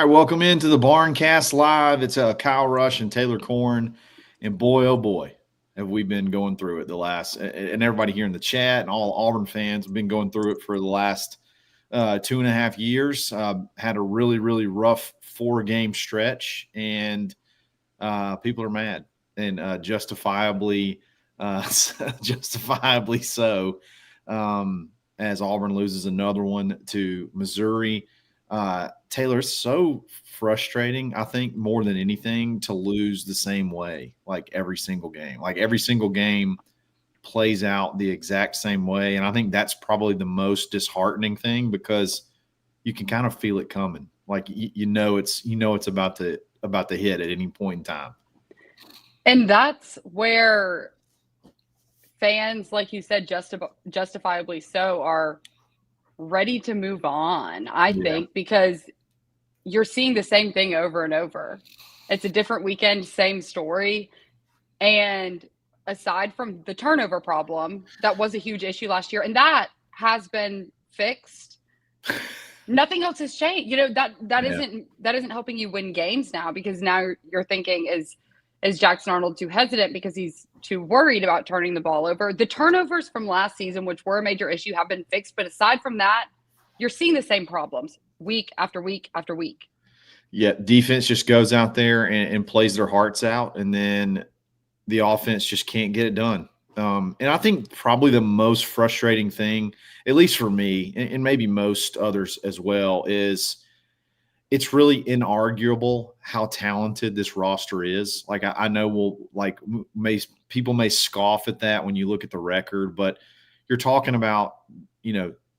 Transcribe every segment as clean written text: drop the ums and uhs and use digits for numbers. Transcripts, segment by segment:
right, welcome into the Barncast Live. It's Kyle Rush and Taylor Corn, and boy, oh boy, have we been going through it the last. And everybody here in the chat and all Auburn fans have been going through it for the last 2.5 years. Had a really, really rough 4-game stretch, and people are mad, and justifiably, justifiably so. As Auburn loses another one to Missouri. Taylor, it's so frustrating, I think, more than anything, to lose the same way, like every single game. Like every single game plays out the exact same way. And I think that's probably the most disheartening thing, because you can kind of feel it coming. Like you know it's about to hit at any point in time. And that's where fans, like you said, justifiably so, are ready to move on, I think, because you're seeing the same thing over and over. It's a different weekend, same story. And aside from the turnover problem, that was a huge issue last year, and that has been fixed. Nothing else has changed. You know, that isn't helping you win games now, because now you're thinking, is Jackson Arnold too hesitant because he's too worried about turning the ball over? The turnovers from last season, which were a major issue, have been fixed. But aside from that, you're seeing the same problems week after week after week. Yeah, defense just goes out there and plays their hearts out, and then the offense just can't get it done. And I think probably the most frustrating thing, at least for me, and maybe most others as well, is it's really inarguable how talented this roster is. Like I know people may scoff at that when you look at the record, but you're talking about,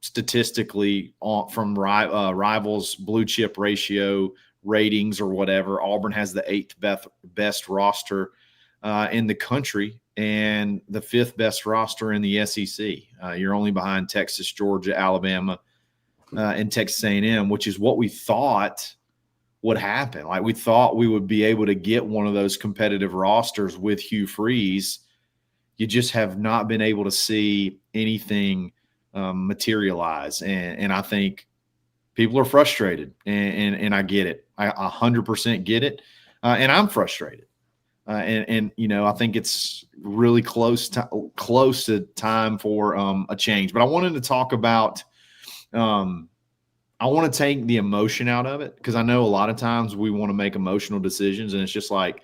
statistically from rivals blue chip ratio ratings or whatever. Auburn has the 8th best roster in the country and the 5th best roster in the SEC. You're only behind Texas, Georgia, Alabama, and Texas A&M, which is what we thought would happen. Like we thought we would be able to get one of those competitive rosters with Hugh Freeze. You just have not been able to see anything materialize. And I think people are frustrated, and I get it. I 100% get it. And I'm frustrated. I think it's really close to time for a change. But I wanted to talk about I want to take the emotion out of it, because I know a lot of times we want to make emotional decisions, and it's just like,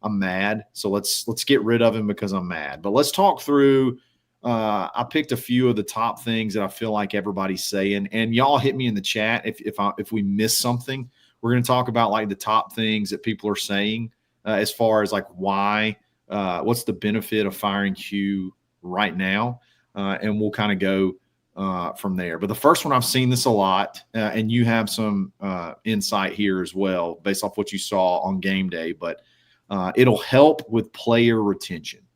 I'm mad, so let's get rid of him because I'm mad. But let's talk through. I picked a few of the top things that I feel like everybody's saying, and y'all hit me in the chat if we miss something. We're going to talk about like the top things that people are saying as far as like why, what's the benefit of firing Hugh right now, and we'll kind of go from there. But the first one, I've seen this a lot, and you have some insight here as well based off what you saw on game day, but it'll help with player retention.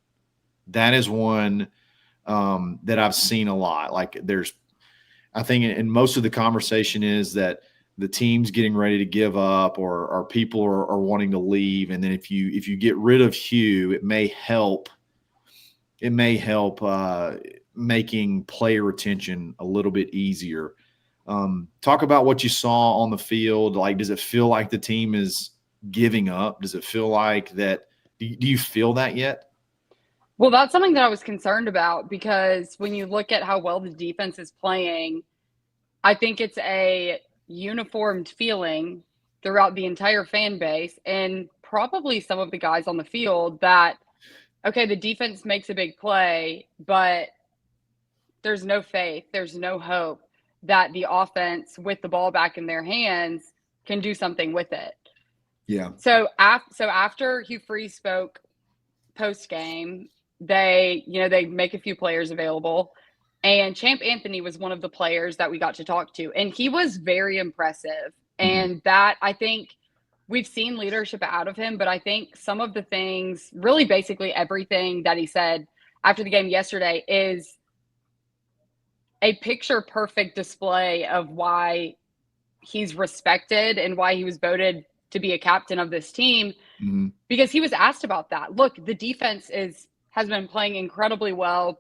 That is one that I've seen a lot. Like I think in most of the conversation is that the team's getting ready to give up, or people are wanting to leave. And then if you get rid of Hugh, it may help making player retention a little bit easier. Talk about what you saw on the field. Like, does it feel like the team is giving up? Does it feel like that? Do you feel that yet? Well, that's something that I was concerned about, because when you look at how well the defense is playing, I think it's a uniformed feeling throughout the entire fan base and probably some of the guys on the field that, okay, the defense makes a big play, but there's no faith, there's no hope that the offense with the ball back in their hands can do something with it. Yeah. So after Hugh Freeze spoke post-game, they make a few players available, and Champ Anthony was one of the players that we got to talk to, and he was very impressive. And that, I think, we've seen leadership out of him, but I think some of the things, really basically everything that he said after the game yesterday, is a picture perfect display of why he's respected and why he was voted to be a captain of this team, because he was asked about that. Look, the defense has been playing incredibly well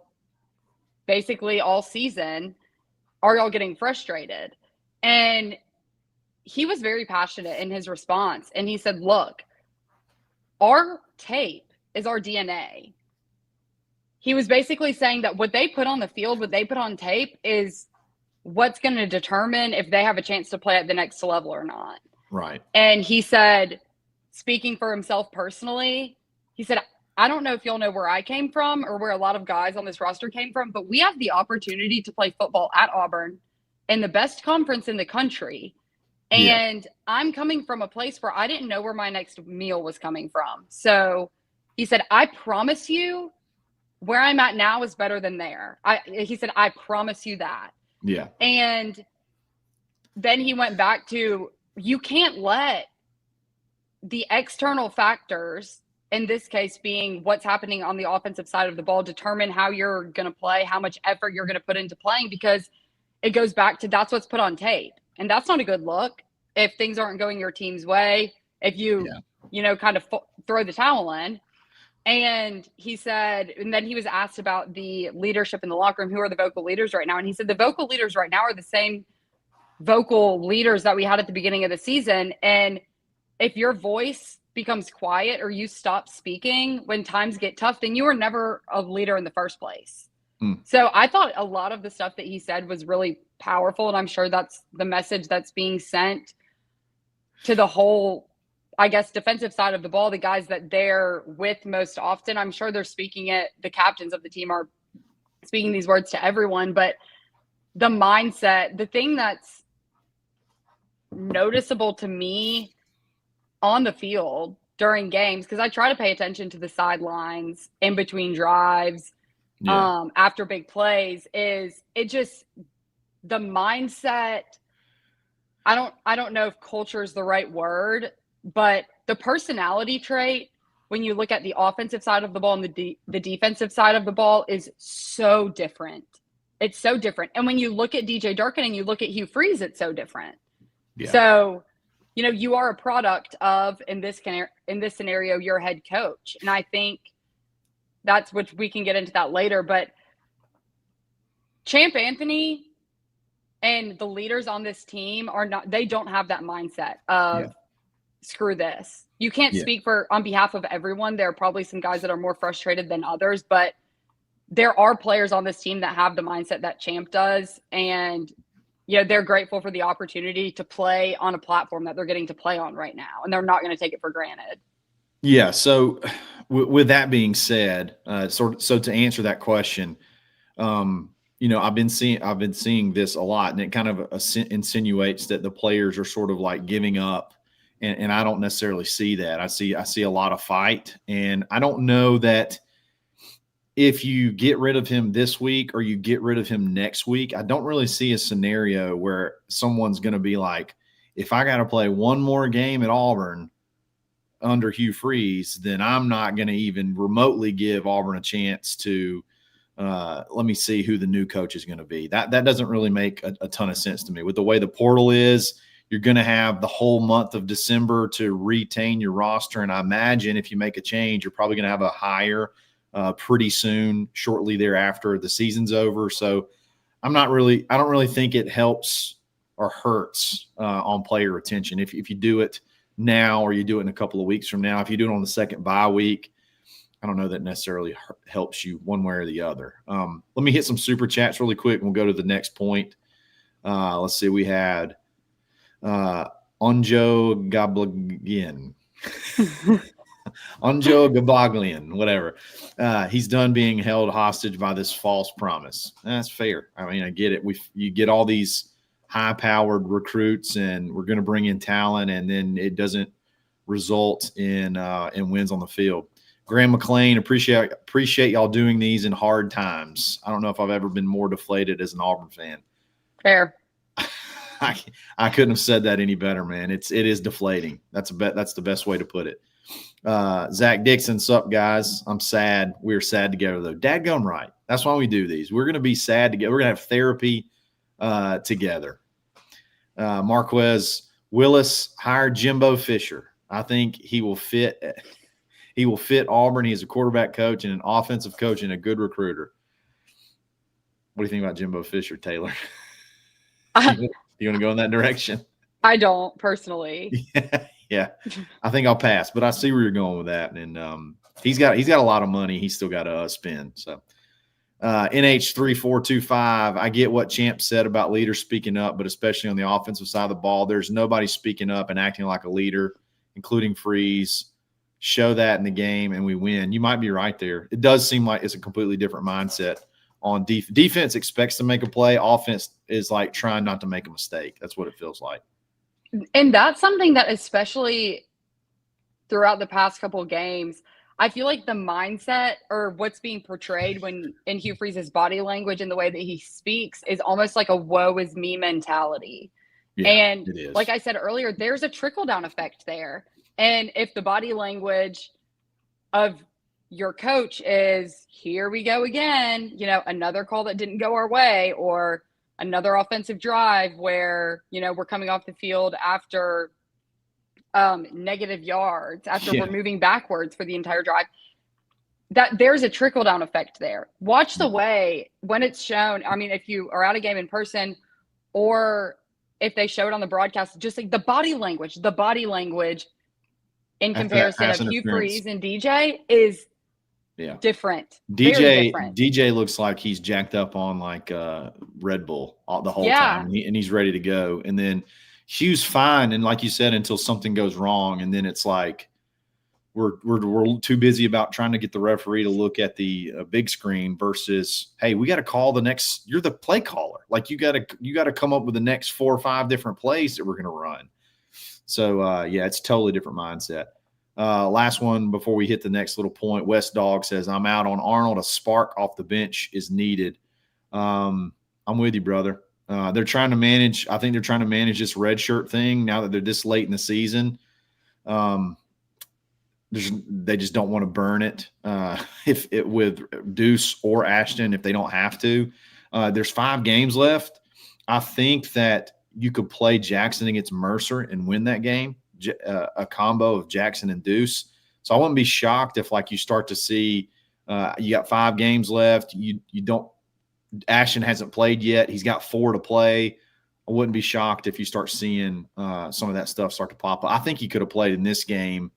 basically all season. Are y'all getting frustrated? And he was very passionate in his response. And he said, look, our tape is our DNA. He was basically saying that what they put on the field, what they put on tape is what's going to determine if they have a chance to play at the next level or not. Right. And he said, speaking for himself personally, he said, I don't know if y'all know where I came from or where a lot of guys on this roster came from, but we have the opportunity to play football at Auburn in the best conference in the country. And I'm coming from a place where I didn't know where my next meal was coming from. So he said, I promise you where I'm at now is better than there. He said, I promise you that. Yeah. And then he went back to, you can't let the external factors, in this case being what's happening on the offensive side of the ball, determine how you're going to play, how much effort you're going to put into playing, because it goes back to that's what's put on tape. And that's not a good look if things aren't going your team's way, if you, kind of throw the towel in. And he said, and then he was asked about the leadership in the locker room, who are the vocal leaders right now? And he said, the vocal leaders right now are the same vocal leaders that we had at the beginning of the season. And if your voice becomes quiet or you stop speaking when times get tough, then you were never a leader in the first place. So I thought a lot of the stuff that he said was really powerful. And I'm sure that's the message that's being sent to the whole, I guess, defensive side of the ball, the guys that they're with most often. I'm sure they're speaking it. The captains of the team are speaking these words to everyone, but the mindset, the thing that's noticeable to me on the field during games, because I try to pay attention to the sidelines in between drives, after big plays, is it just the mindset. I don't know if culture is the right word, but the personality trait when you look at the offensive side of the ball and the defensive side of the ball is so different. It's so different. And when you look at DJ Durkin and you look at Hugh Freeze, it's so different. Yeah. So, you are a product of, in this scenario, your head coach. And I think that's what we can get into that later. But Champ Anthony and the leaders on this team they don't have that mindset of screw this. You can't speak on behalf of everyone. There are probably some guys that are more frustrated than others, but there are players on this team that have the mindset that Champ does. And, they're grateful for the opportunity to play on a platform that they're getting to play on right now. And they're not going to take it for granted. Yeah. So with that being said, so to answer that question, I've been seeing this a lot, and it kind of insinuates that the players are sort of like giving up, and I don't necessarily see that. I see a lot of fight, and I don't know that if you get rid of him this week or you get rid of him next week, I don't really see a scenario where someone's going to be like, if I got to play one more game at Auburn under Hugh Freeze, then I'm not going to even remotely give Auburn a chance to let me see who the new coach is going to be. That doesn't really make a ton of sense to me. With the way the portal is, you're going to have the whole month of December to retain your roster. And I imagine if you make a change, you're probably going to have a hire pretty soon, shortly thereafter the season's over. So I don't really think it helps or hurts on player retention. If you do it now or you do it in a couple of weeks from now, if you do it on the second bye week, I don't know that necessarily helps you one way or the other. Let me hit some super chats really quick, and we'll go to the next point. Let's see. We had Onjo Gabaglian. Onjo Gabaglian, whatever. He's done being held hostage by this false promise. That's fair. I mean, I get it. You get all these high-powered recruits, and we're going to bring in talent, and then it doesn't result in wins on the field. Graham McLean, appreciate y'all doing these in hard times. I don't know if I've ever been more deflated as an Auburn fan. Fair. I couldn't have said that any better, man. It is deflating. That's the best way to put it. Zach Dixon, sup guys? I'm sad. We're sad together though. Dadgum right. That's why we do these. We're going to be sad together. We're going to have therapy together. Marquez Willis hired Jimbo Fisher. I think he will fit. He will fit Auburn. He's a quarterback coach and an offensive coach and a good recruiter. What do you think about Jimbo Fisher, Taylor? You want to go in that direction? I don't personally. Yeah, I think I'll pass, but I see where you're going with that. And he's got a lot of money he's still got to spend. So NH3425, I get what Champ said about leaders speaking up, but especially on the offensive side of the ball, there's nobody speaking up and acting like a leader, including Freeze. Show that in the game and we win. You might be right there. It does seem like it's a completely different mindset on defense expects to make a play. Offense is like trying not to make a mistake. That's what it feels like. And that's something that especially throughout the past couple of games, I feel like the mindset or what's being portrayed when in Hugh Freeze's body language and the way that he speaks is almost like a woe is me mentality. Yeah, and it is. like I said earlier, there's a trickle down effect there. And if the body language of your coach is, here we go again, another call that didn't go our way, or another offensive drive where, we're coming off the field after negative yards, after we're moving backwards for the entire drive, that there's a trickle down effect there. Watch the way when it's shown. I mean, if you are at a game in person or if they show it on the broadcast, just like the body language in comparison of Hugh Freeze and DJ is different. DJ looks like he's jacked up on like Red Bull the whole time, and he's ready to go. And then Hugh's fine, and like you said, until something goes wrong, and then it's like we're too busy about trying to get the referee to look at the big screen versus, hey, we got to call the next. You're the play caller, like you got to come up with the next 4 or 5 different plays that we're going to run. So it's a totally different mindset. Last one before we hit the next little point. West Dog says, I'm out on Arnold. A spark off the bench is needed. I'm with you, brother. They're trying to manage. I think they're trying to manage this red shirt thing now that they're this late in the season. They just don't want to burn it. With Deuce or Ashton, if they don't have to. There's 5 games left. I think that you could play Jackson against Mercer and win that game. A combo of Jackson and Deuce. So I wouldn't be shocked if like you start to see you got 5 games left. You don't Ashton hasn't played yet. He's got 4 to play. I wouldn't be shocked if you start seeing some of that stuff start to pop up. I think he could have played in this game.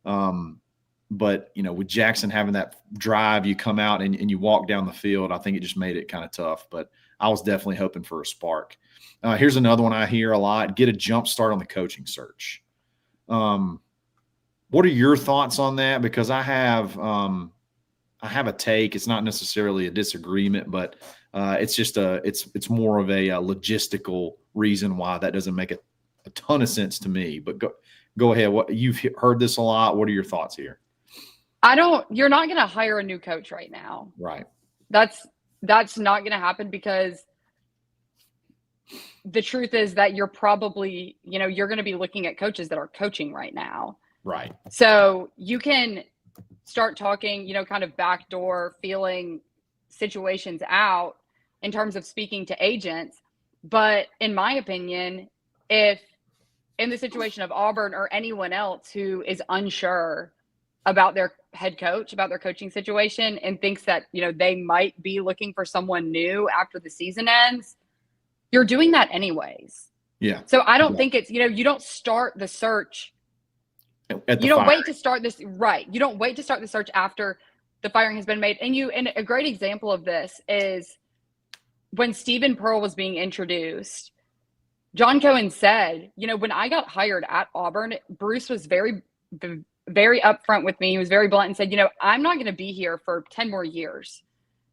But with Jackson having that drive, you come out and you walk down the field. I think it just made it kind of tough, but I was definitely hoping for a spark. Here's another one I hear a lot: get a jump start on the coaching search. What are your thoughts on that? Because I have a take. It's not necessarily a disagreement, but it's just it's more of a logistical reason why that doesn't make a ton of sense to me. But go ahead. What you've heard this a lot. What are your thoughts here? You're not going to hire a new coach right now. Right. That's not going to happen because the truth is that you're probably, you're going to be looking at coaches that are coaching right now. Right. So you can start talking, kind of backdoor feeling situations out in terms of speaking to agents. But in my opinion, if in the situation of Auburn or anyone else who is unsure about their head coach, about their coaching situation, and thinks that, they might be looking for someone new after the season ends, you're doing that anyways. Yeah. So I don't think it's, you don't start the search. You don't wait to start this. Right. You don't wait to start the search after the firing has been made. And a great example of this is when Stephen Pearl was being introduced, John Cohen said, when I got hired at Auburn, Bruce was very, very upfront with me. He was very blunt and said, I'm not going to be here for 10 more years.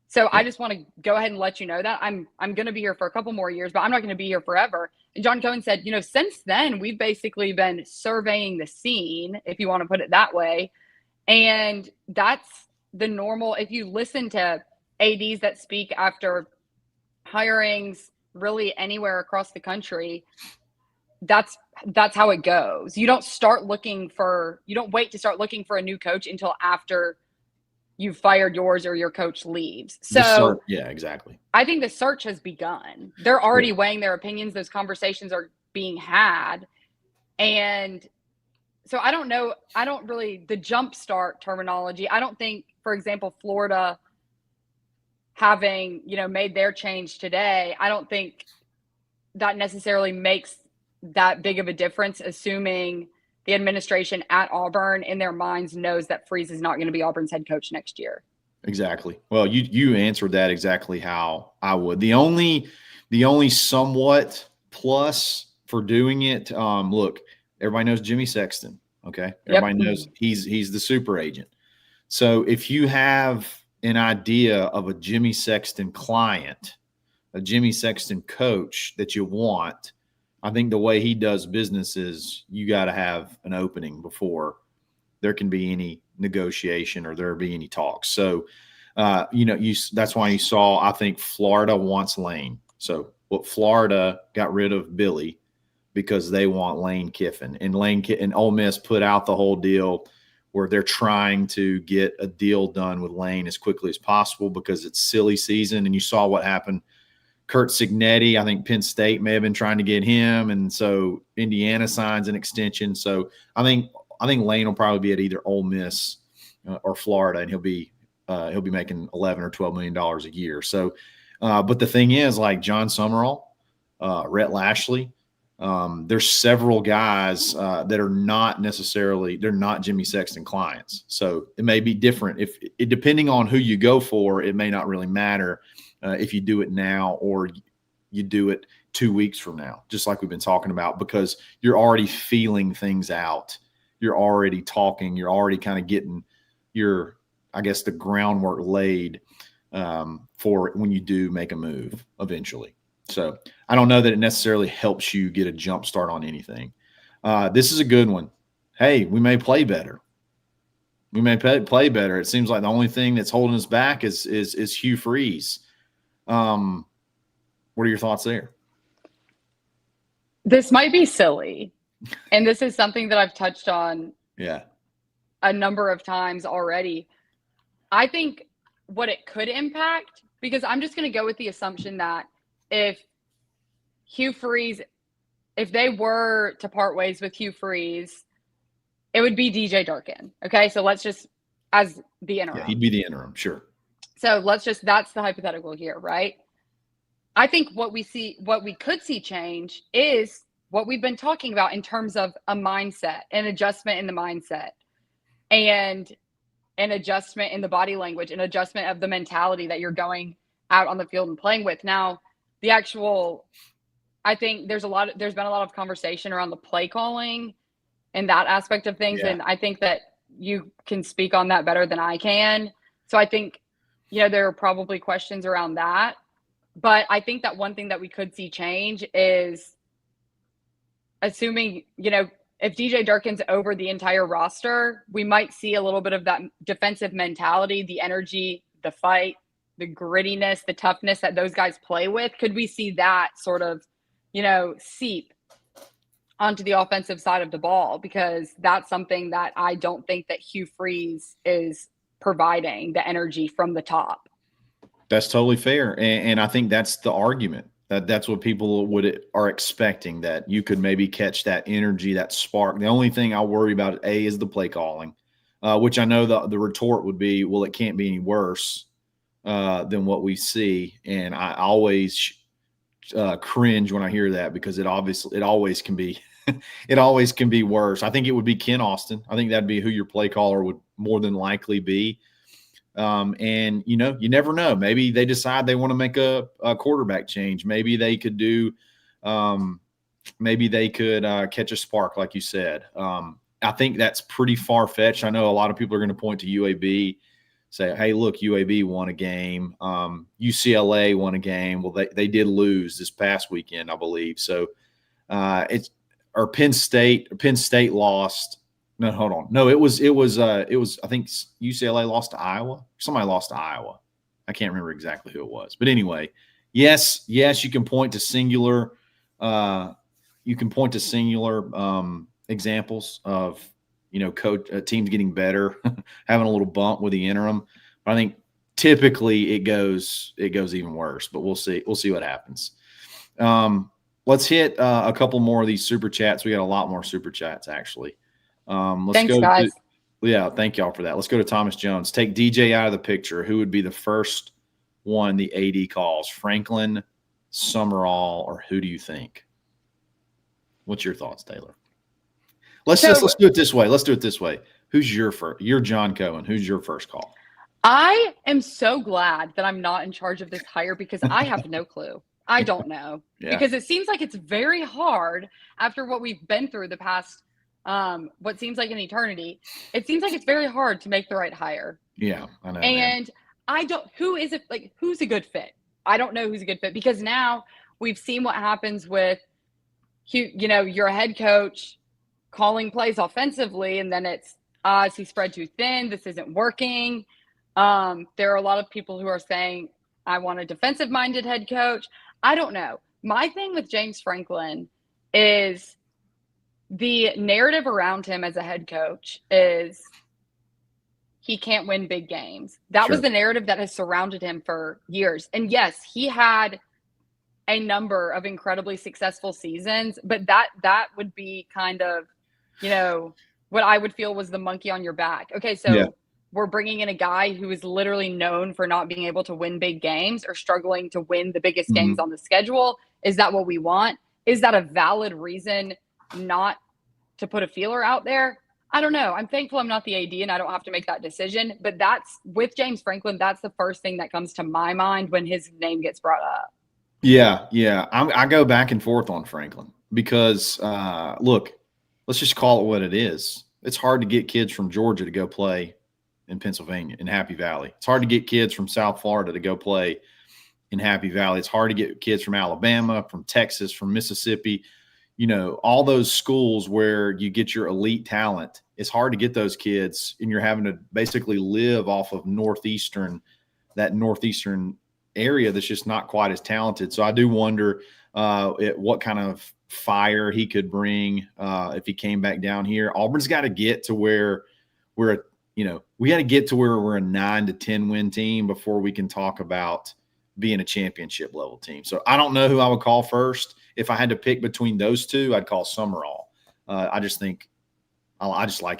So I just want to go ahead and let you know that I'm going to be here for a couple more years, but I'm not going to be here forever. And John Cohen said, since then, we've basically been surveying the scene, if you want to put it that way. And that's the normal. If you listen to ADs that speak after hirings really anywhere across the country, that's how it goes. You don't wait to start looking for a new coach until after you've fired yours or your coach leaves. So yeah, exactly. I think the search has begun. They're already weighing their opinions. Those conversations are being had. And so I don't know. I don't really, the jump start terminology, I don't think, for example, Florida having, made their change today, I don't think that necessarily makes that big of a difference, assuming the administration at Auburn in their minds knows that Freeze is not going to be Auburn's head coach next year. Exactly. Well, you answered that exactly how I would. The only somewhat plus for doing it, look, everybody knows Jimmy Sexton. Okay. Everybody knows he's the super agent. So if you have an idea of a Jimmy Sexton client, a Jimmy Sexton coach that you want, I think the way he does business is you got to have an opening before there can be any negotiation or there be any talks. So, that's why you saw, I think Florida wants Lane. So what Florida got rid of Billy because they want Lane Kiffin, and and Ole Miss put out the whole deal where they're trying to get a deal done with Lane as quickly as possible because it's silly season. And you saw what happened. Kurt Signetti, I think Penn State may have been trying to get him. And so Indiana signs an extension. So I think Lane will probably be at either Ole Miss or Florida, and he'll be making $11 or $12 million a year. So, but the thing is, like John Summerall, Rhett Lashley, there's several guys that are not necessarily, they're not Jimmy Sexton clients. So it may be different depending on who you go for. It may not really matter if you do it now or you do it 2 weeks from now, just like we've been talking about, because you're already feeling things out. You're already talking. You're already kind of getting the groundwork laid for when you do make a move eventually. So I don't know that it necessarily helps you get a jump start on anything. This is a good one. Hey, we may play better. We may play better. It seems like the only thing that's holding us back is Hugh Freeze. What are your thoughts there? This might be silly, and this is something that I've touched on a number of times already. I think what it could impact, because I'm just going to go with the assumption that if Hugh Freeze, if they were to part ways with Hugh Freeze, it would be DJ Durkin. Okay, so let's just, as the interim. Yeah, he'd be the interim, sure. So that's the hypothetical here, right? I think what we could see change is what we've been talking about in terms of a mindset, an adjustment in the mindset, and an adjustment in the body language, an adjustment of the mentality that you're going out on the field and playing with. Now, I think there's been a lot of conversation around the play calling and that aspect of things. Yeah. And I think that you can speak on that better than I can. So I think, there are probably questions around that. But I think that one thing that we could see change is assuming, if DJ Durkin's over the entire roster, we might see a little bit of that defensive mentality, the energy, the fight, the grittiness, the toughness that those guys play with. Could we see that sort of, seep onto the offensive side of the ball? Because that's something that I don't think that Hugh Freeze is providing, the energy from the top. That's totally fair. And I think that's the argument. That's what people are expecting, that you could maybe catch that energy, that spark. The only thing I worry about, is the play calling, which I know the retort would be, well, it can't be any worse than what we see. And I always cringe when I hear that, because it always can be it always can be worse. I think it would be Ken Austin. I think that'd be who your play caller would more than likely be. And you never know. Maybe they decide they want to make a quarterback change. Maybe they could do, catch a spark, like you said. I think that's pretty far fetched. I know a lot of people are going to point to UAB, say, hey, look, UAB won a game. UCLA won a game. Well, they did lose this past weekend, I believe. So Penn State lost. No, hold on. No, it was I think UCLA lost to Iowa. Somebody lost to Iowa. I can't remember exactly who it was. But anyway, yes, you can point to singular examples of, coach teams getting better, having a little bump with the interim. But I think typically it goes even worse, but we'll see. We'll see what happens. Let's hit a couple more of these super chats. We got a lot more super chats, actually. Thanks, guys. Thank y'all for that. Let's go to Thomas Jones. Take DJ out of the picture. Who would be the first one the AD calls? Franklin, Summerall, or who do you think? What's your thoughts, Taylor? Let's do it this way. Let's do it this way. Who's your first? You're John Cohen. Who's your first call? I am so glad that I'm not in charge of this hire because I have no clue. I don't know. Yeah. Because it seems like it's very hard after what we've been through the past, what seems like an eternity. It seems like it's very hard to make the right hire. Yeah, I know. And I don't, who's a good fit? I don't know who's a good fit because now we've seen what happens with, you're a head coach calling plays offensively, and then it's, is he spread too thin? This isn't working. There are a lot of people who are saying, I want a defensive-minded head coach. I don't know. My thing with James Franklin is the narrative around him as a head coach is he can't win big games. That was the narrative that has surrounded him for years. And yes, he had a number of incredibly successful seasons, but that would be kind of, what I would feel was the monkey on your back. Okay, so we're bringing in a guy who is literally known for not being able to win big games or struggling to win the biggest games on the schedule. Is that what we want? Is that a valid reason not to put a feeler out there? I don't know. I'm thankful I'm not the AD and I don't have to make that decision. But that's with James Franklin. That's the first thing that comes to my mind when his name gets brought up. Yeah. I go back and forth on Franklin because, look, let's just call it what it is. It's hard to get kids from Georgia to go play in Pennsylvania, in Happy Valley. It's hard to get kids from South Florida to go play in Happy Valley. It's hard to get kids from Alabama, from Texas, from Mississippi, all those schools where you get your elite talent. It's hard to get those kids, and you're having to basically live off of that northeastern area that's just not quite as talented. So I do wonder what kind of fire he could bring if he came back down here. Auburn's got to get to where we got to get to where we're a 9 to 10 win team before we can talk about being a championship level team. So I don't know who I would call first. If I had to pick between those two, I'd call Summerall. I just like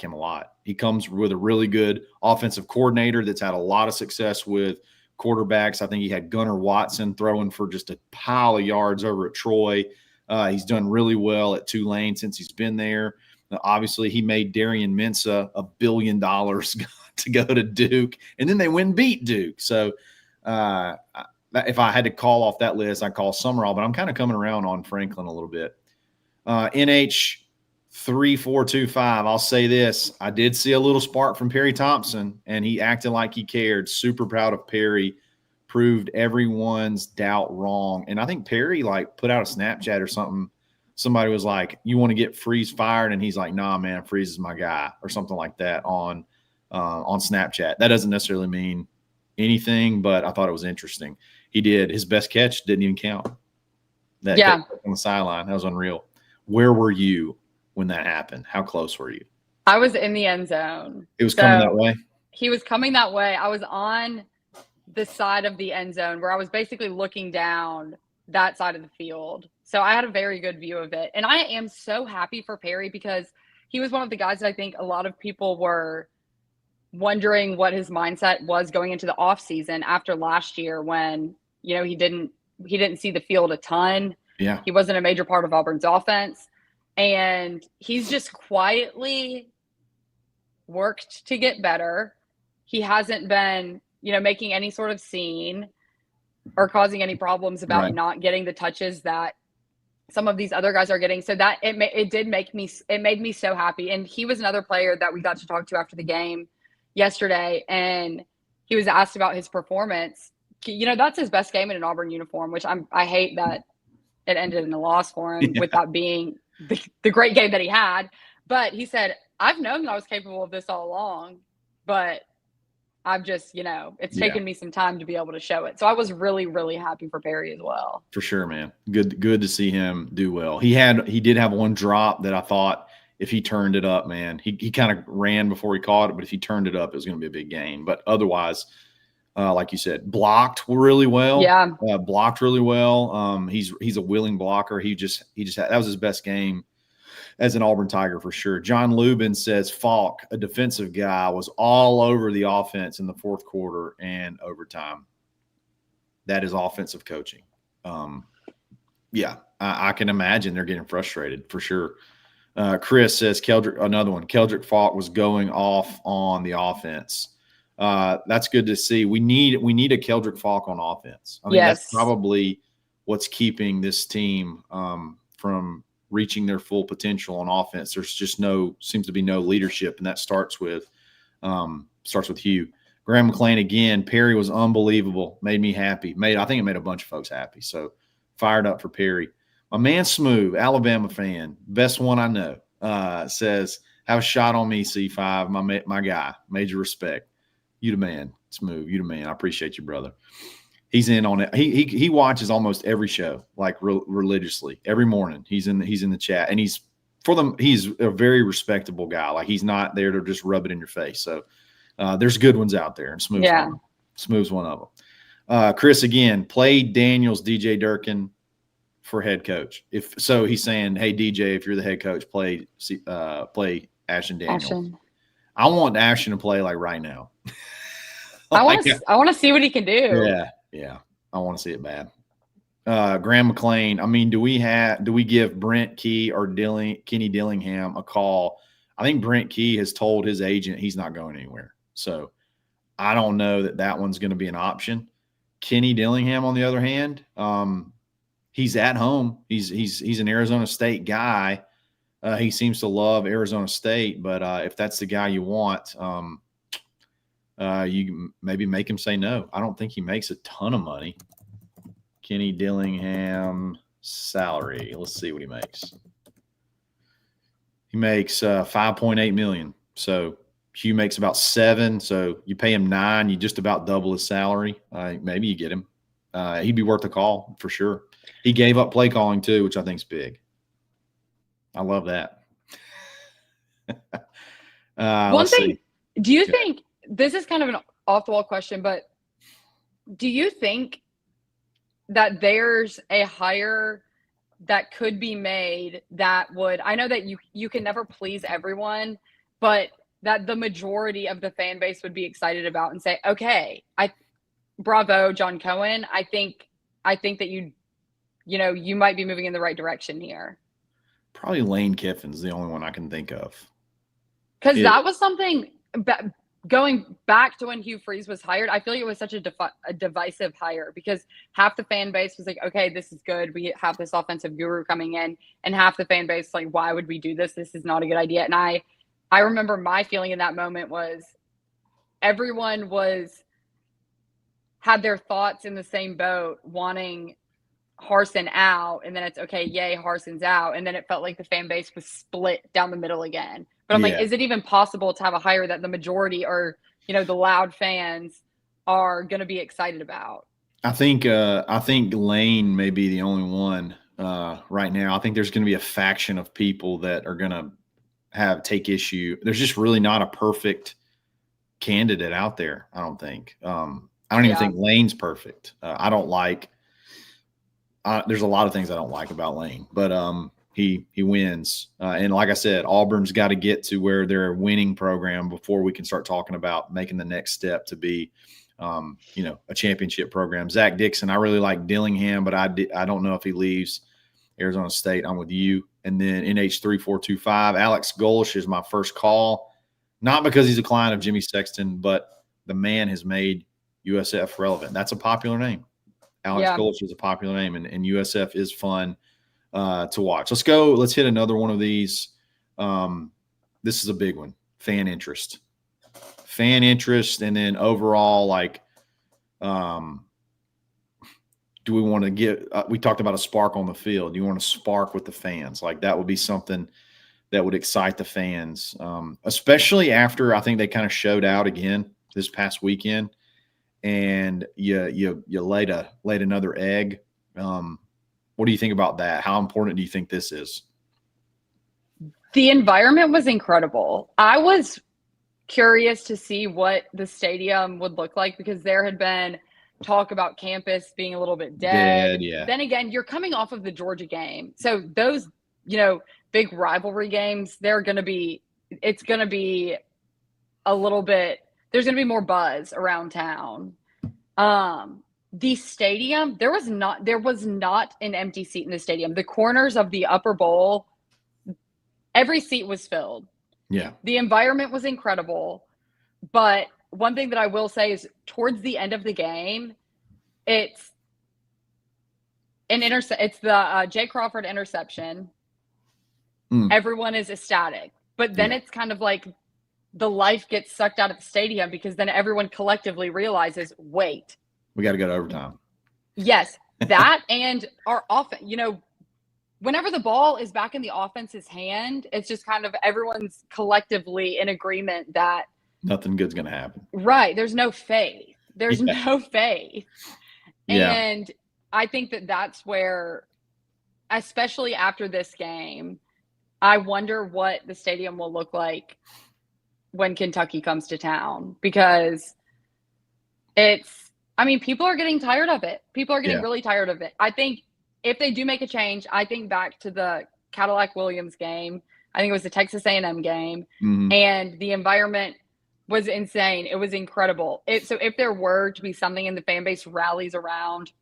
him a lot. He comes with a really good offensive coordinator that's had a lot of success with quarterbacks. I think he had Gunnar Watson throwing for just a pile of yards over at Troy. He's done really well at Tulane since he's been there. Obviously, he made Darian Mensah $1 billion to go to Duke, and then they beat Duke. So if I had to call off that list, I'd call Summerall, but I'm kind of coming around on Franklin a little bit. NH3425, I'll say this. I did see a little spark from Perry Thompson, and he acted like he cared. Super proud of Perry. Proved everyone's doubt wrong. And I think Perry put out a Snapchat or something. Somebody was like, you want to get Freeze fired? And he's like, nah, man, Freeze is my guy, or something like that on Snapchat. That doesn't necessarily mean anything, but I thought it was interesting. He did. His best catch didn't even count. That on the sideline. That was unreal. Where were you when that happened? How close were you? I was in the end zone. It was coming that way? He was coming that way. I was on the side of the end zone where I was basically looking down that side of the field. So I had a very good view of it. And I am so happy for Perry because he was one of the guys that I think a lot of people were wondering what his mindset was going into the offseason after last year when, he didn't see the field a ton. Yeah. He wasn't a major part of Auburn's offense. And he's just quietly worked to get better. He hasn't been, making any sort of scene or causing any problems about not getting the touches that some of these other guys are getting. So that it made me so happy. And he was another player that we got to talk to after the game yesterday. And he was asked about his performance. That's his best game in an Auburn uniform, which I hate that it ended in a loss for him with that being the great game that he had. But he said, I've known that I was capable of this all along, but I've just, it's taken me some time to be able to show it. So I was really, really happy for Perry as well. For sure, man. Good to see him do well. He did have one drop that I thought if he turned it up, man, he kind of ran before he caught it, but if he turned it up, it was going to be a big gain. But otherwise, like you said, blocked really well. Yeah. Blocked really well. He's a willing blocker. He just had, that was his best game as an Auburn Tiger for sure. John Lubin says Falk, a defensive guy, was all over the offense in the fourth quarter and overtime. That is offensive coaching. Yeah, I can imagine they're getting frustrated for sure. Chris says another one. Keldrick Falk was going off on the offense. That's good to see. We need a Keldrick Falk on offense. I think that's probably what's keeping this team from reaching their full potential on offense. There's just seems to be no leadership, and that starts with Hugh. Graham McClain again. Perry was unbelievable. Made me happy. I think it made a bunch of folks happy. So fired up for Perry. My man Smooth, Alabama fan, best one I know, says, have a shot on me, C5, my guy. Major respect. You the man, Smooth. You the man. I appreciate you, brother. He's in on it. He watches almost every show, like religiously. Every morning he's in the chat, and he's a very respectable guy. Like, he's not there to just rub it in your face. So there's good ones out there, and Smooth's one of them. Chris again, play Daniels, DJ Durkin for head coach. If so, he's saying, hey DJ, if you're the head coach, play Ashton Daniels. I want Ashton to play like right now. I want to see what he can do. Yeah. I want to see it bad. Graham McClain. I mean, do we give Brent Key or Kenny Dillingham a call? I think Brent Key has told his agent he's not going anywhere. So I don't know that one's going to be an option. Kenny Dillingham, on the other hand, he's at home. He's an Arizona State guy. He seems to love Arizona State, but if that's the guy you want, you maybe make him say no. I don't think he makes a ton of money. Kenny Dillingham salary. Let's see what he makes. He makes $5.8 million. So Hugh makes about $7 million. So you pay him $9 million, you just about double his salary. Maybe you get him. He'd be worth a call for sure. He gave up play calling too, which I think is big. I love that. One thing, do you think this is kind of an off the wall question, but do you think that there's a hire that could be made that would, I know that you can never please everyone, but that the majority of the fan base would be excited about and say, okay, bravo, John Cohen. I think that you might be moving in the right direction here. Probably Lane Kiffin's the only one I can think of. Because that was something going back to when Hugh Freeze was hired. I feel like it was such a divisive hire because half the fan base was like, okay, this is good. We have this offensive guru coming in, and half the fan base like, why would we do this? This is not a good idea. And I remember my feeling in that moment was everyone had their thoughts in the same boat, wanting Harsin out, and then it's okay, yay, Harson's out, and then it felt like the fan base was split down the middle again. But I'm like, is it even possible to have a hire that the majority or the loud fans are going to be excited about? I think Lane may be the only one right now. I think there's going to be a faction of people that are going to take issue. There's just really not a perfect candidate out there. I don't think. I don't even think Lane's perfect. I don't like. There's a lot of things I don't like about Lane, but he wins. And like I said, Auburn's got to get to where they're a winning program before we can start talking about making the next step to be, a championship program. Zach Dixon, I really like Dillingham, but I don't know if he leaves Arizona State. I'm with you. And then NH3425, Alex Golish is my first call, not because he's a client of Jimmy Sexton, but the man has made USF relevant. That's a popular name. Alex Golish is a popular name, and USF is fun to watch. Let's hit another one of these. This is a big one. Fan interest, and then overall, do we want to get we talked about a spark on the field. Do you want to spark with the fans? Like, that would be something that would excite the fans, especially after I think they kind of showed out again this past weekend. And you laid another egg. What do you think about that? How important do you think this is? The environment was incredible. I was curious to see what the stadium would look like because there had been talk about campus being a little bit dead. Yeah. Then again, you're coming off of the Georgia game. So those, big rivalry games, it's going to be a little bit, there's going to be more buzz around town. the stadium, there was not an empty seat in the stadium. The corners of the upper bowl, every seat was filled. Yeah. The environment was incredible. But one thing that I will say is towards the end of the game, it's the Jay Crawford interception. Everyone is ecstatic. But then it's kind of like the life gets sucked out of the stadium because then everyone collectively realizes, wait, we got to go to overtime. Yes, that and our offense, whenever the ball is back in the offense's hand, it's just kind of everyone's collectively in agreement that nothing good's going to happen. Right. There's no faith. No faith. Yeah. And I think that that's where, especially after this game, I wonder what the stadium will look like when Kentucky comes to town, because people are getting tired of it. People are getting really tired of it. I think if they do make a change, I think back to the Cadillac Williams game. I think it was the Texas A&M game, and the environment was insane. It was incredible. So if there were to be something in the fan base rallies around,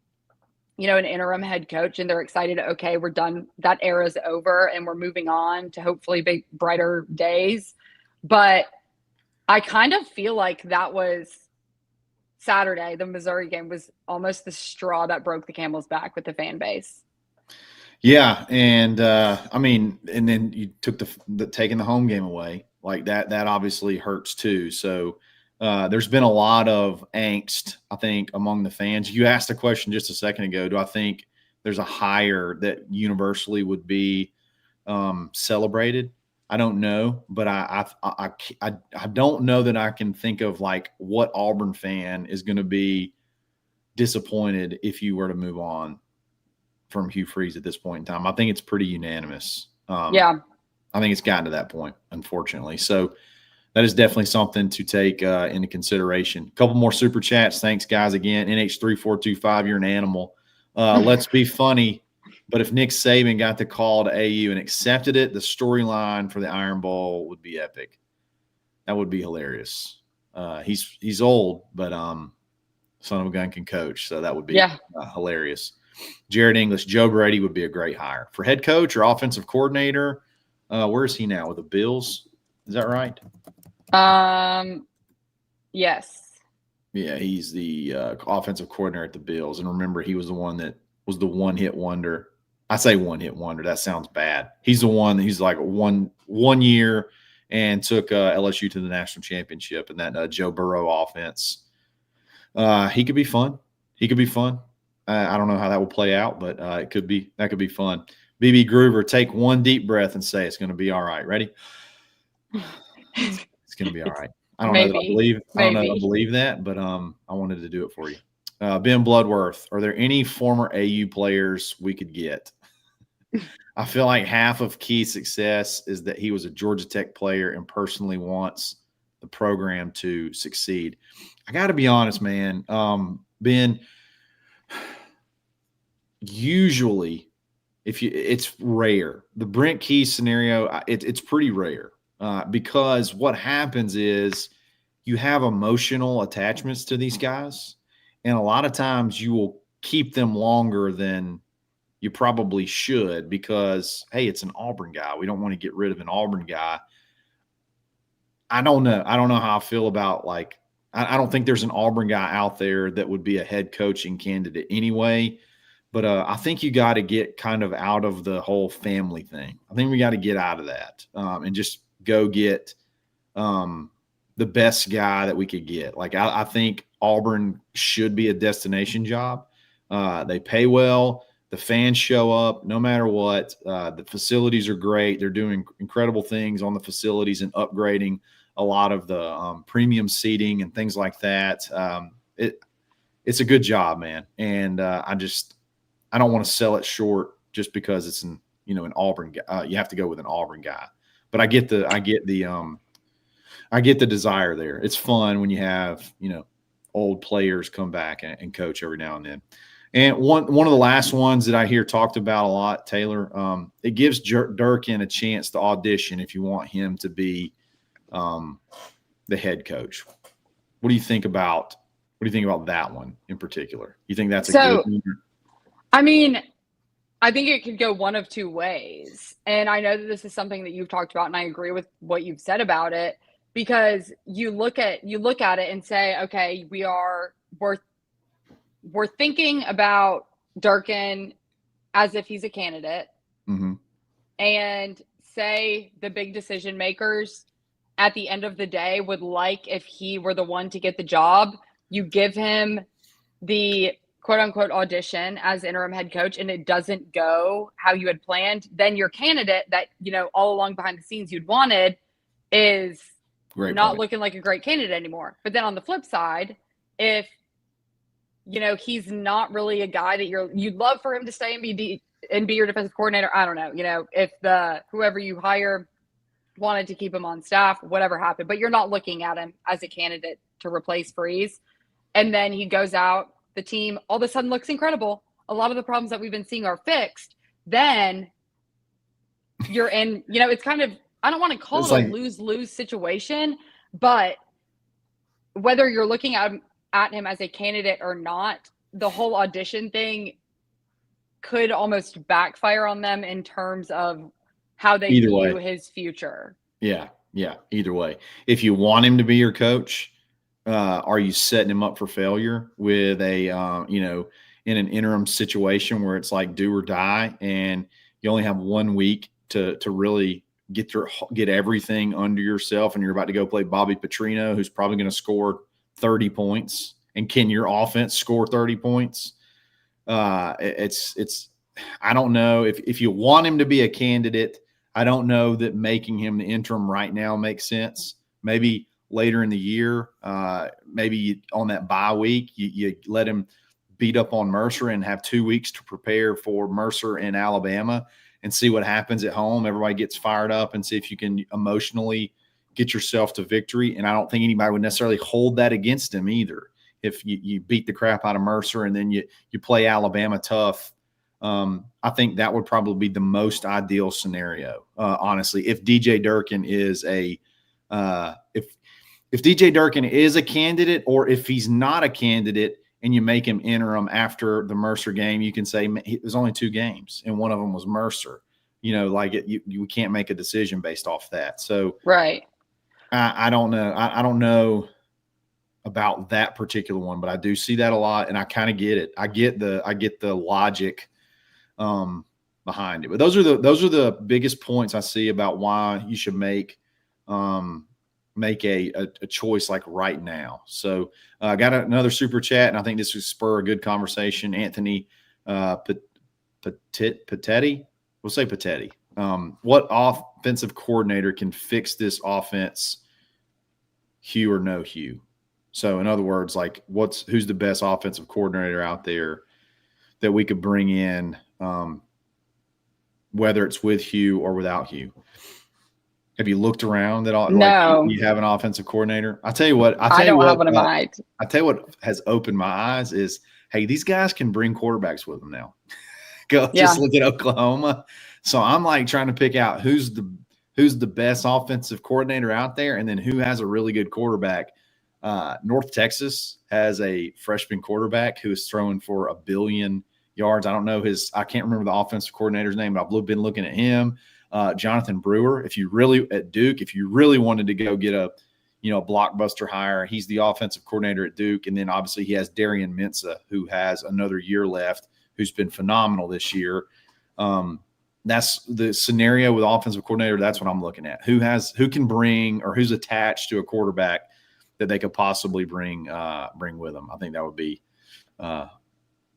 an interim head coach, and they're excited, okay, we're done. That era's over and we're moving on to hopefully big, brighter days. But I kind of feel like that was Saturday. The Missouri game was almost the straw that broke the camel's back with the fan base. Yeah. And and then you took taking the home game away like that obviously hurts too. So there's been a lot of angst, I think, among the fans. You asked a question just a second ago. Do I think there's a hire that universally would be celebrated? I don't know, but I don't know that I can think of like what Auburn fan is going to be disappointed if you were to move on from Hugh Freeze at this point in time. I think it's pretty unanimous. I think it's gotten to that point, unfortunately. So that is definitely something to take into consideration. A couple more super chats. Thanks, guys. Again, NH3425, you're an animal. Let's be funny. But if Nick Saban got the call to AU and accepted it, the storyline for the Iron Bowl would be epic. That would be hilarious. He's old, but son of a gun can coach, so that would be hilarious. Jared English, Joe Brady would be a great hire for head coach or offensive coordinator. Where is he now? With the Bills? Is that right? Yes. Yeah, he's the offensive coordinator at the Bills, and remember, he was the one that was the one-hit wonder. I say one-hit wonder. That sounds bad. He's the one that he's like one year and took LSU to the national championship in that Joe Burrow offense. He could be fun. I don't know how that will play out, but that could be fun. BB Groover, take one deep breath and say it's going to be all right. Ready? It's going to be all right. I don't know that I believe that, but I wanted to do it for you. Ben Bloodworth, are there any former AU players we could get? I feel like half of Key's success is that he was a Georgia Tech player and personally wants the program to succeed. I got to be honest, man. Ben, usually it's rare. The Brent Key scenario, it's pretty rare because what happens is you have emotional attachments to these guys, and a lot of times you will keep them longer than you probably should because, hey, it's an Auburn guy. We don't want to get rid of an Auburn guy. I don't know. I don't know how I feel about I don't think there's an Auburn guy out there that would be a head coaching candidate anyway. But I think you got to get kind of out of the whole family thing. I think we got to get out of that and just go get the best guy that we could get. I think Auburn should be a destination job. They pay well. The fans show up no matter what. The facilities are great. They're doing incredible things on the facilities and upgrading a lot of the premium seating and things like that. It's a good job, man. And I don't want to sell it short just because it's an Auburn guy. You have to go with an Auburn guy. But I get the desire there. It's fun when you have, old players come back and coach every now and then. And one of the last ones that I hear talked about a lot, Taylor, it gives Durkin a chance to audition if you want him to be the head coach. What do you think about What do you think about that one in particular? You think that's a So, good one? I mean, I think it could go one of two ways. And I know that this is something that you've talked about, and I agree with what you've said about it, because you look at it and say, okay, we're thinking about Durkin as if he's a candidate, Mm-hmm. and say the big decision makers at the end of the day would like if he were the one to get the job. You give him the quote unquote audition as interim head coach and it doesn't go how you had planned, then your candidate that, all along behind the scenes you'd wanted is Great not point. looking like a great candidate anymore. But then on the flip side, if he's not really a guy that you'd love for him to stay and be your defensive coordinator. I don't know, if whoever you hire wanted to keep him on staff, whatever happened, but you're not looking at him as a candidate to replace Freeze. And then he goes out, the team all of a sudden looks incredible. A lot of the problems that we've been seeing are fixed. Then you're in, it's kind of, I don't want to call it a lose-lose situation, but whether you're looking at him as a candidate or not, the whole audition thing could almost backfire on them in terms of how they view his future. Yeah. Either way, if you want him to be your coach, are you setting him up for failure with a, in an interim situation where it's like do or die, and you only have 1 week to really get everything under yourself, and you're about to go play Bobby Petrino, who's probably going to score 30 points. And can your offense score 30 points? It's I don't know if you want him to be a candidate. I don't know that making him the interim right now makes sense. Maybe later in the year, maybe on that bye week, you let him beat up on Mercer and have 2 weeks to prepare for Mercer in Alabama and see what happens at home. Everybody gets fired up and see if you can emotionally get yourself to victory. And I don't think anybody would necessarily hold that against him either. If you beat the crap out of Mercer and then you play Alabama tough, I think that would probably be the most ideal scenario, honestly. If DJ Durkin is if DJ Durkin is a candidate, or if he's not a candidate and you make him interim after the Mercer game, you can say it was only 2 games and one of them was Mercer. You can't make a decision based off that. So right. I don't know. I don't know about that particular one, but I do see that a lot, and I kind of get it. I get the logic behind it. But those are the biggest points I see about why you should make a choice like right now. So I got another super chat, and I think this would spur a good conversation. Anthony Patetti, we'll say Patetti. What offensive coordinator can fix this offense, Hugh or no Hugh? So in other words, like who's the best offensive coordinator out there that we could bring in, whether it's with Hugh or without Hugh? Have you looked around at all? No. Like, you have an offensive coordinator? I tell you what has opened my eyes is, hey, these guys can bring quarterbacks with them now. Just look at Oklahoma. So I'm like trying to pick out who's the best offensive coordinator out there, and then who has a really good quarterback. North Texas has a freshman quarterback who is throwing for 1 billion yards. I don't know I can't remember the offensive coordinator's name, but I've been looking at him. Jonathan Brewer, at Duke, if you really wanted to go get a blockbuster hire, he's the offensive coordinator at Duke. And then obviously he has Darian Mensah, who has another year left, who's been phenomenal this year. That's the scenario with offensive coordinator. That's what I'm looking at. Who can bring, or who's attached to a quarterback that they could possibly bring with them. I think that would be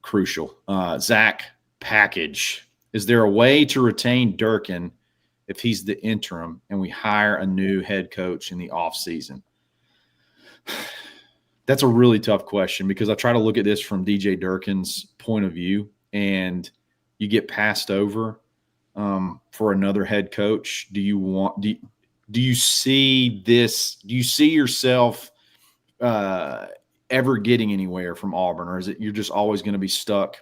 crucial. Zach Package, is there a way to retain Durkin if he's the interim and we hire a new head coach in the offseason? That's a really tough question, because I try to look at this from DJ Durkin's point of view, and you get passed over for another head coach. Do you see this? Do you see yourself ever getting anywhere from Auburn, or is it you're just always going to be stuck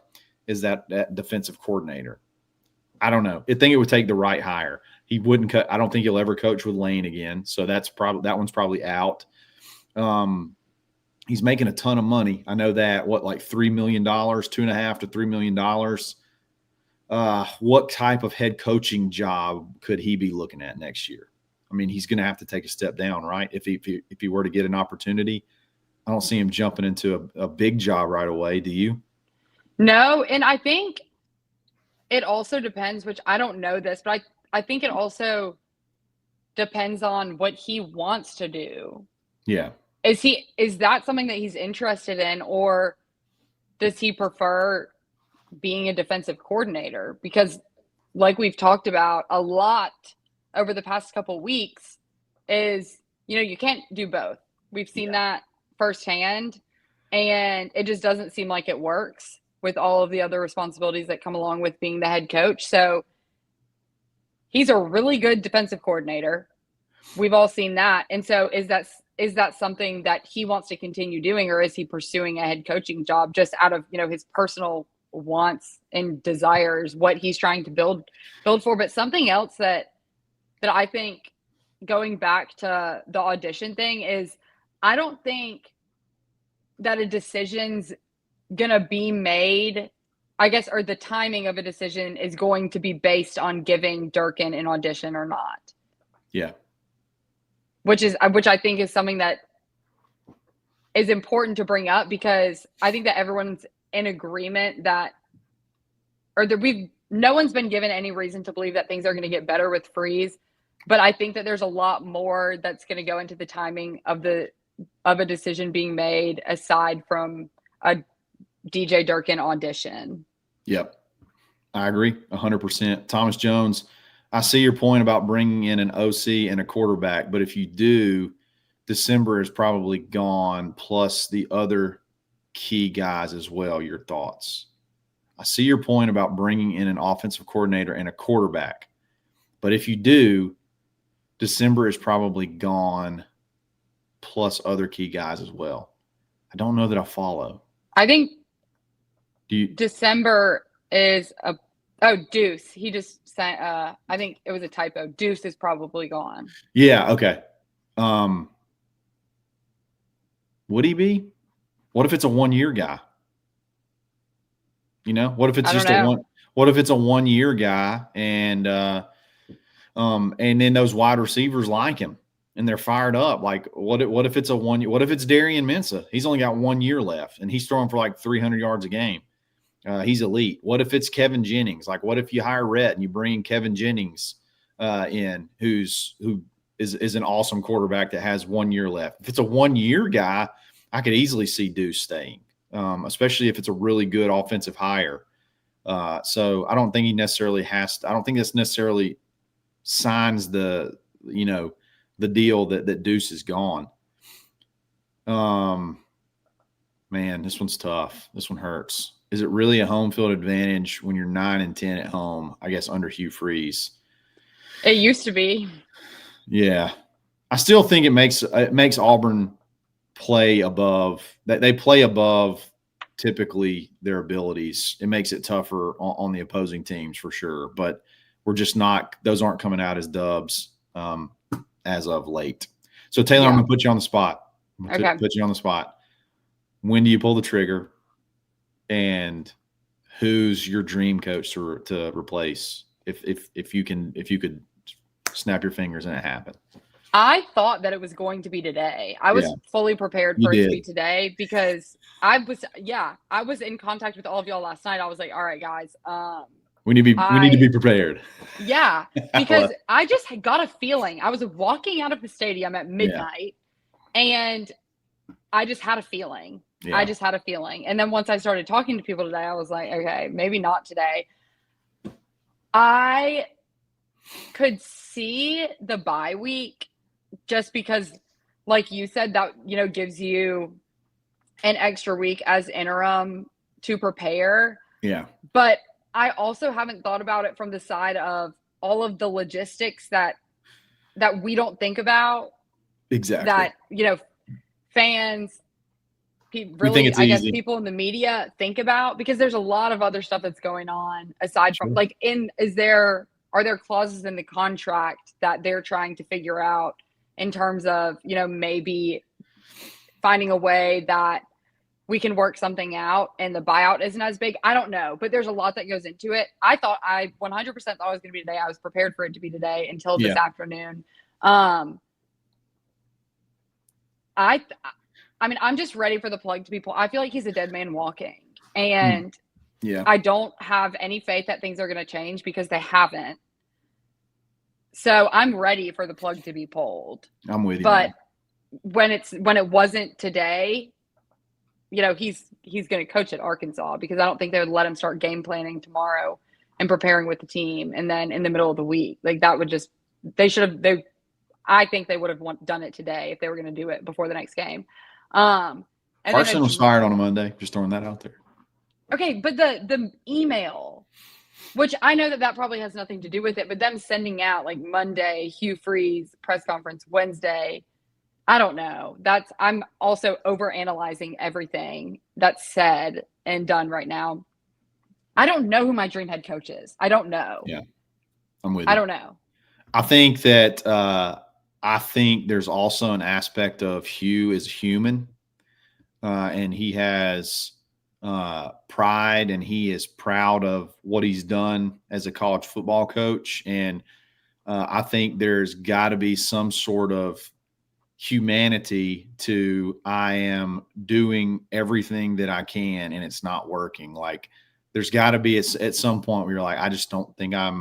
as that defensive coordinator? I don't know. I think it would take the right hire. He wouldn't I don't think he'll ever coach with Lane again. So that one's probably out. He's making a ton of money. I know that. What, like $3 million, $2.5 to $3 million. What type of head coaching job could he be looking at next year? I mean, he's going to have to take a step down, right? If he were to get an opportunity, I don't see him jumping into a big job right away. Do you? No, and I think it also depends, which I don't know this, but I think it also depends on what he wants to do. Yeah. Is that something that he's interested in, or does he prefer being a defensive coordinator? Because like we've talked about a lot over the past couple of weeks is, you can't do both. We've seen that firsthand, and it just doesn't seem like it works with all of the other responsibilities that come along with being the head coach. So he's a really good defensive coordinator. We've all seen that. And so is that something that he wants to continue doing, or is he pursuing a head coaching job just out of, his personal wants and desires, what he's trying to build for? But something else that I think, going back to the audition thing, is I don't think that a decision's gonna be made, I guess, or the timing of a decision is going to be based on giving Durkin an audition or not. Yeah. Which I think is something that is important to bring up, because I think that everyone's in agreement that no one's been given any reason to believe that things are going to get better with Freeze. But I think that there's a lot more that's going to go into the timing of a decision being made, aside from a DJ Durkin audition. Yep. I agree 100%. Thomas Jones, I see your point about bringing in an OC and a quarterback, but if you do, December is probably gone, plus the other key guys as well. Your thoughts? I see your point about bringing in an offensive coordinator and a quarterback, but if you do, December is probably gone, plus other key guys as well. I don't know that I follow. I think December is Deuce. He just sent, I think it was a typo. Deuce is probably gone. Yeah. Okay. Would he be? What if it's a 1-year guy? What if it's just what if it's a 1-year guy and then those wide receivers like him and they're fired up? Like, what if it's what if it's Darian Mensah? He's only got 1 year left and he's throwing for like 300 yards a game. He's elite. What if it's Kevin Jennings? Like, what if you hire Rhett and you bring Kevin Jennings in, who is an awesome quarterback that has 1 year left? If it's a 1-year guy, I could easily see Deuce staying, especially if it's a really good offensive hire. So I don't think he necessarily has to. I don't think this necessarily signs the deal that Deuce is gone. Man, this one's tough. This one hurts. Is it really a home field advantage when you're 9-10 at home? I guess under Hugh Freeze. It used to be. Yeah, I still think it makes Auburn play above. They play above typically their abilities. It makes it tougher on the opposing teams for sure. But we're just not. Those aren't coming out as dubs as of late. So Taylor, I'm going to put you on the spot. Okay. Put you on the spot. When do you pull the trigger? And who's your dream coach to replace if you could snap your fingers and it happened? I thought that it was going to be today. I was fully prepared for it to be today, because I was in contact with all of y'all last night. I was like, all right, guys, we need to be prepared. Yeah, because I just got a feeling. I was walking out of the stadium at midnight, and I just had a feeling. Yeah. I just had a feeling. And then once I started talking to people today, I was like, okay, maybe not today. I could see the bye week just because, like you said, that, gives you an extra week as interim to prepare. Yeah. But I also haven't thought about it from the side of all of the logistics that we don't think about. Exactly. That, fans, really, I guess people in the media think about, because there's a lot of other stuff that's going on aside from are there clauses in the contract that they're trying to figure out in terms of, maybe finding a way that we can work something out and the buyout isn't as big. I don't know, but there's a lot that goes into it. I 100% thought it was going to be today. I was prepared for it to be today until this afternoon. I mean, I'm just ready for the plug to be pulled. I feel like he's a dead man walking, and I don't have any faith that things are going to change because they haven't. So I'm ready for the plug to be pulled. I'm with you. But when it wasn't today, you know, he's going to coach at Arkansas, because I don't think they would let him start game planning tomorrow and preparing with the team, and then in the middle of the week, like that would just, I think they would have done it today if they were going to do it before the next game. And Carson was fired on a Monday. Just throwing that out there. Okay, but the email, which I know that probably has nothing to do with it, but them sending out like Monday, Hugh Freeze press conference, Wednesday, I don't know. I'm also overanalyzing everything that's said and done right now. I don't know who my dream head coach is. I don't know. Yeah, I'm with you. I don't know. I think that I think there's also an aspect of Hugh is human, and he has pride, and he is proud of what he's done as a college football coach. And I think there's got to be some sort of humanity to, I am doing everything that I can and it's not working. Like there's got to be at some point where you're like, I just don't think I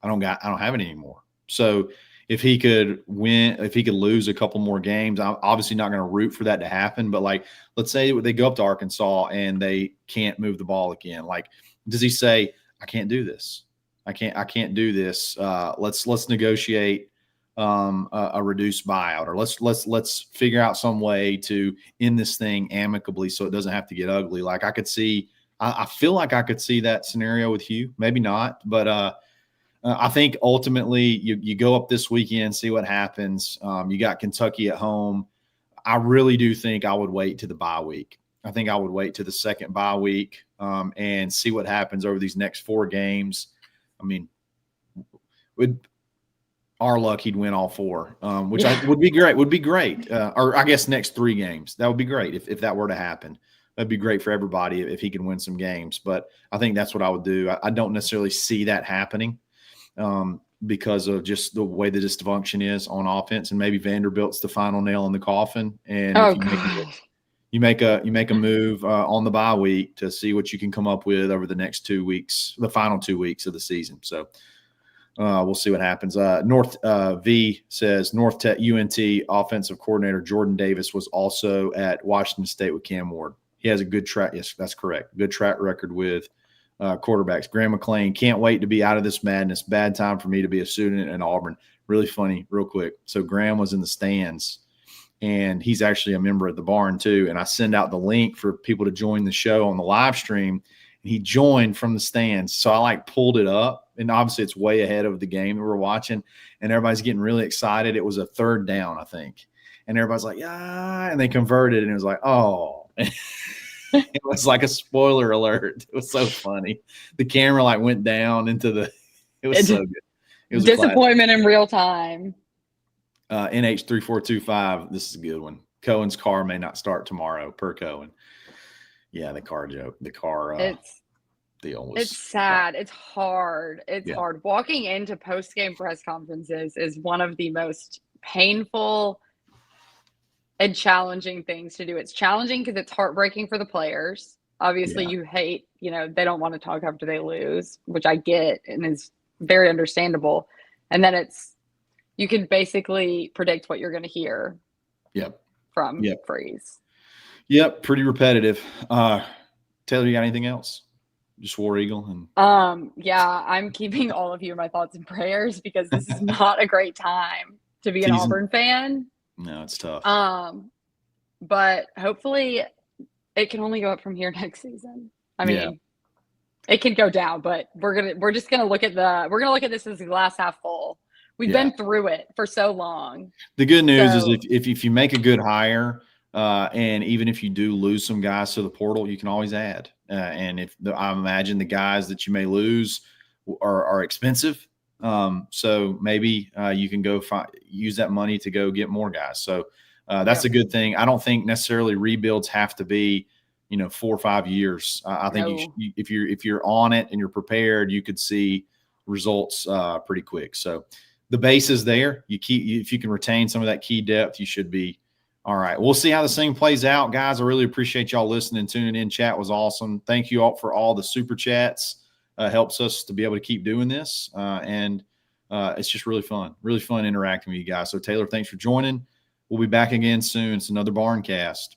don't have it anymore. So if he could win, if he could lose a couple more games, I'm obviously not going to root for that to happen. But like, let's say they go up to Arkansas and they can't move the ball again. Like, does he say, I can't do this. I can't do this. Let's negotiate a reduced buyout, or let's figure out some way to end this thing amicably so it doesn't have to get ugly. Like I feel like I could see that scenario with Hugh, maybe not, but I think ultimately you go up this weekend, see what happens. You got Kentucky at home. I really do think I would wait to the bye week. I think I would wait to the second bye week and see what happens over these next 4 games. I mean, our luck, he'd win all 4, which would be great. Would be great. Or I guess next 3 games. That would be great if that were to happen. That'd be great for everybody if he can win some games. But I think that's what I would do. I don't necessarily see that happening because of just the way the dysfunction is on offense. And maybe Vanderbilt's the final nail in the coffin. And you make a move on the bye week to see what you can come up with over the next 2 weeks, the final 2 weeks of the season. So we'll see what happens. North V says North Tech UNT offensive coordinator Jordan Davis was also at Washington State with Cam Ward. He has a good track. Yes, that's correct. Good track record with quarterbacks. Graham McClain, can't wait to be out of this madness. Bad time for me to be a student in Auburn. Really funny, real quick. So Graham was in the stands, and he's actually a member at the barn too. And I send out the link for people to join the show on the live stream. And he joined from the stands. So I pulled it up, and obviously it's way ahead of the game that we're watching, and everybody's getting really excited. It was a 3rd down, I think. And everybody's like, yeah, and they converted, and it was like, oh. It was like a spoiler alert. It was so funny. The camera went down into the – it was so good. It was disappointment in real time. NH3425, this is a good one. Cohen's car may not start tomorrow, per Cohen. Yeah, the car joke. The car deal was – it's sad. It's hard. It's hard. Walking into post-game press conferences is one of the most painful – and challenging things to do. It's challenging because it's heartbreaking for the players. Obviously, you hate, they don't want to talk after they lose, which I get and is very understandable. And then you can basically predict what you're going to hear from Freeze. Yep, pretty repetitive. Taylor, you got anything else? Just War Eagle? Yeah, I'm keeping all of you in my thoughts and prayers because this is not a great time to be an Auburn fan. No, it's tough. But hopefully it can only go up from here next season. I mean, it can go down, but we're just gonna look at this as the glass half full. We've been through it for so long. The good news is if you make a good hire, and even if you do lose some guys to the portal, you can always add. And I imagine the guys that you may lose are expensive. So maybe you can go use that money to go get more guys. So That's a good thing. I don't think necessarily rebuilds have to be, 4 or 5 years. I think if you're on it and you're prepared, you could see results pretty quick. So the base is there. If you can retain some of that key depth, you should be all right. We'll see how this thing plays out, guys. I really appreciate y'all listening, tuning in. Chat was awesome. Thank you all for all the super chats. Helps us to be able to keep doing this. And it's just really fun interacting with you guys. So Taylor, thanks for joining. We'll be back again soon. It's another Barncast.